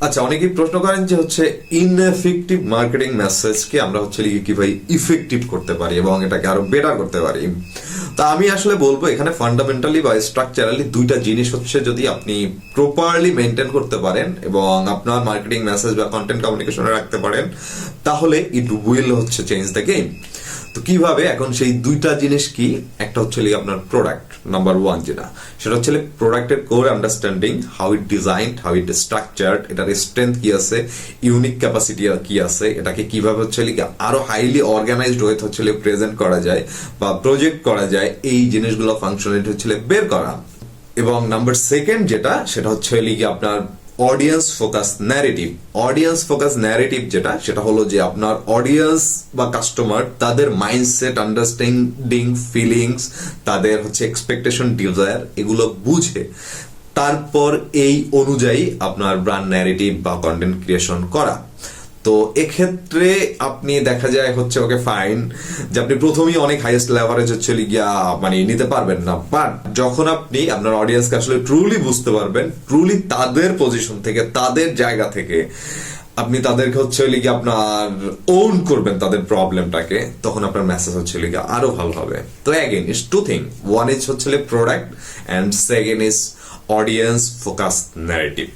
আচ্ছা, অনেকেই প্রশ্ন করেন যে হচ্ছে ইনএফেক্টিভ মার্কেটিং মেসেজকে আমরা হচ্ছে কিভাবে ইফেক্টিভ করতে পারি এবং এটাকে আরো বেটার করতে পারি। তা আমি আসলে বলবো এখানে ফান্ডামেন্টালি বা স্ট্রাকচারালি দুইটা জিনিস হচ্ছে যদি আপনি প্রপারলি মেনটেন করতে পারেন এবং আপনার মার্কেটিং মেসেজ বা কন্টেন্ট কমিউনিকেশনে রাখতে পারেন, তাহলে ইট উইল হচ্ছে চেঞ্জ দ্য গেম। তো কিভাবে? এখন সেই দুইটা জিনিস কি, একটা হচ্ছে আপনার প্রোডাক্ট নাম্বার ওয়ান, যেটা সেটা হচ্ছে প্রোডাক্টের core understanding, how it designed, how it structured, এটার স্ট্রেংথ কি আছে, ইউনিক ক্যাপাসিটি কি আছে, এটাকে কিভাবে হচ্ছে আরো হাইলি অর্গানাইজড ওয়ে হচ্ছে প্রেজেন্ট করা যায় বা প্রজেক্ট করা যায়, এই জিনিসগুলো ফাংশনালিটি হচ্ছে বের করা। এবং নাম্বার সেকেন্ড যেটা, সেটা হচ্ছে আপনার audience focus narrative. Audience focus narrative যেটা, সেটা হলো যে আপনার অডিয়েন্স বা কাস্টমার তাদের মাইন্ডসেট, আন্ডারস্ট্যান্ডিং, ফিলিংস, তাদের হচ্ছে এক্সপেকটেশন, ডিজায়ার, এগুলো বুঝে তারপর এই অনুযায়ী আপনার ব্র্যান্ড ন্যারেটিভ বা কন্টেন্ট ক্রিয়েশন করা। তো এক্ষেত্রে আপনি দেখা যায় হচ্ছে ওকে ফাইন যে আপনি প্রথমেই অনেক হাইয়েস্ট লেভারেজ হচ্ছে গিয়া মানে নিতে পারবেন না, বাট যখন আপনি আপনার অডিয়েন্সকে আসলে ট্রুলি বুঝতে পারবেন, ট্রুলি তাদের পজিশন থেকে, তাদের জায়গা থেকে আপনি তাদেরকে হচ্ছে আপনার ওন করবেন তাদের প্রবলেমটাকে, তখন আপনার মেসেজ হচ্ছে আরো ভালো হবে। তো again is two thing, one is হচ্ছে product and second is audience focus narrative.